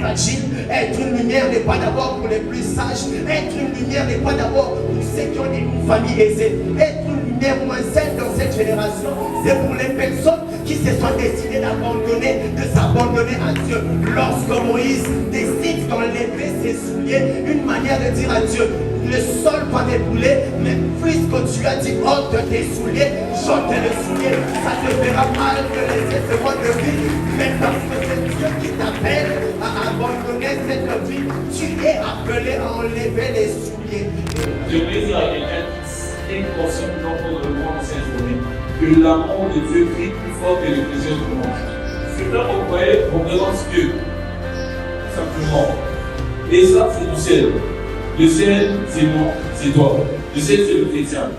fragiles. Être une lumière n'est pas d'abord pour les plus sages. Être une lumière n'est pas d'abord pour ceux qui ont une famille aisée. Être une lumière moins saine dans cette génération, c'est pour les personnes qui se sont décidées de s'abandonner à Dieu. Lorsque Moïse décide d'enlever ses souliers, une manière de dire à Dieu, le sol va m'ébouler, mais puisque tu as dit ôte tes souliers, j'ôte le soulier. Ça te fera mal de laisser ce mode de vie, mais parce que c'est Dieu qui t'appelle à abandonner cette vie, tu es appelé à enlever les souliers. J'aimerais dire à quelqu'un qui est conscient d'entendre le monde cette journée que l'amour de Dieu crie plus fort que les plaisirs du monde. Ce que vous voyez représente Dieu, tout simplement. Et ça, c'est du ciel. Le ciel, c'est moi, c'est toi. Le ciel, c'est le chrétien.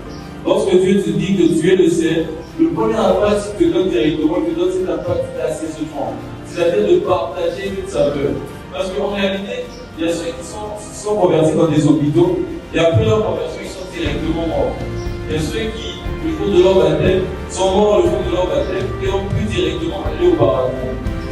Lorsque Dieu te dit que tu es le ciel, le premier impact qu'il te donne directement, il te donne cet impact d'assessement. C'est-à-dire de partager toute sa peur. Parce qu'en réalité, il y a ceux qui sont convertis dans des hôpitaux, et après leur conversion, ils sont directement morts. Il y a ceux qui, le jour de leur baptême, sont morts le jour de leur baptême et ont pu directement aller au paradis.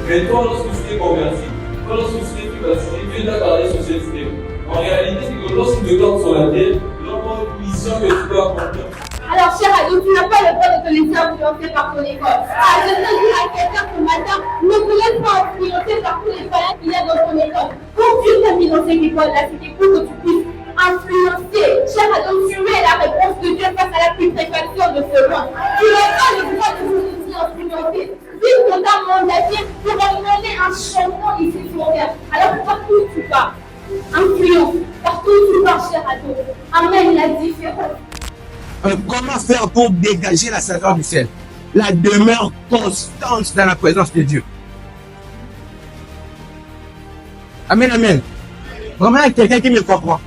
Mais toi, lorsque tu t'es converti, toi, lorsque tu t'es baptisé, Dieu t'a gardé sur cette terre. En réalité, c'est que lorsqu'il te garde sur la terre, il envoie une mission que tu dois accomplir. Alors, cher ado, tu n'as pas le droit de te laisser influencer par ton école. Je te dis à quelqu'un ce matin, ne te laisse pas influencer par tous les païens qu'il y a dans ton école. Quand Dieu t'a mis dans cette école-là, c'était pour que tu puisses influencer. Cher ado, tu es la réponse de Dieu face à la putréfaction de ce monde. Tu n'as pas le droit de vous laisser influencer. Dieu t'a mandaté pour emmener un changement ici sur terre. Alors, partout où tu pars, influence. Partout où tu pars, cher ado, amène la différence. Comment faire pour dégager la saveur du ciel? La demeure constante dans la présence de Dieu. Amen, amen. Vraiment, il y a quelqu'un qui me comprend.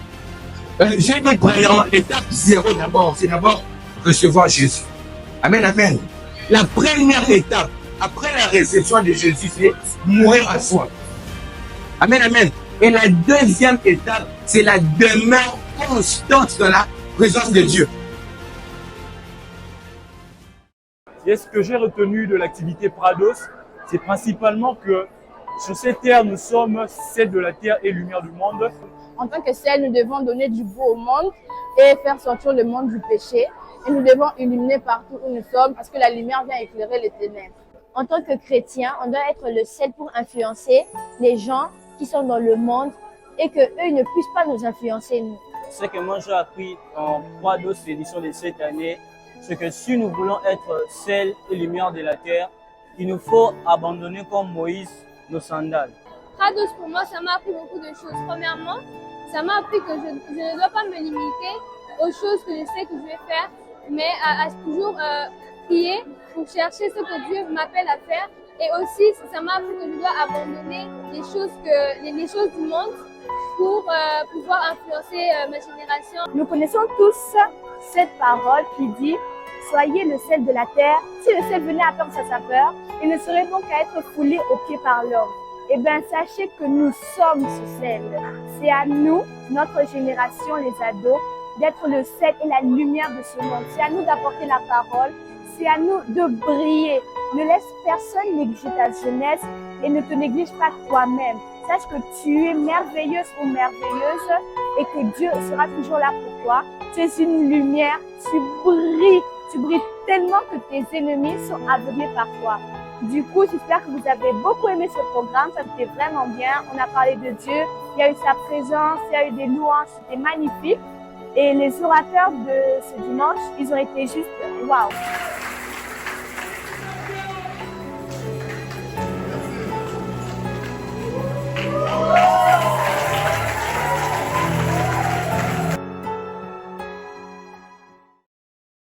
J'ai dit premièrement, l'étape 0 d'abord, c'est d'abord recevoir Jésus. Amen, amen. La première étape, après la réception de Jésus, c'est mourir à soi. Amen, amen. Et la deuxième étape, c'est la demeure constante dans la présence de Dieu. Et ce que j'ai retenu de l'activité Prados, c'est principalement que sur cette terre, nous sommes sel de la terre et lumière du monde. En tant que sel, nous devons donner du beau au monde et faire sortir le monde du péché. Et nous devons illuminer partout où nous sommes parce que la lumière vient éclairer les ténèbres. En tant que chrétien, on doit être le sel pour influencer les gens qui sont dans le monde et qu'eux ne puissent pas nous influencer, nous. Ce que moi j'ai appris en Prados édition de cette année, c'est que si nous voulons être sel et lumière de la terre, il nous faut abandonner comme Moïse nos sandales. Prados pour moi, ça m'a appris beaucoup de choses. Premièrement, ça m'a appris que je ne dois pas me limiter aux choses que je sais que je vais faire, mais à toujours prier pour chercher ce que Dieu m'appelle à faire. Et aussi, ça m'a appris que je dois abandonner les choses du monde pour pouvoir influencer ma génération. Nous connaissons tous cette parole qui dit « Soyez le sel de la terre ». Si le sel venait à perdre sa saveur, il ne serait bon qu'à être foulé aux pieds par l'homme. Eh bien, sachez que nous sommes ce sel. C'est à nous, notre génération, les ados, d'être le sel et la lumière de ce monde. C'est à nous d'apporter la parole. C'est à nous de briller. Ne laisse personne négliger ta jeunesse et ne te néglige pas toi-même. Sache que tu es merveilleuse ou merveilleuse et que Dieu sera toujours là pour toi. Tu es une lumière, tu brilles tellement que tes ennemis sont aveuglés par toi. Du coup, j'espère que vous avez beaucoup aimé ce programme, ça c'était vraiment bien. On a parlé de Dieu, il y a eu sa présence, il y a eu des louanges, c'était magnifique. Et les orateurs de ce dimanche, ils ont été juste waouh.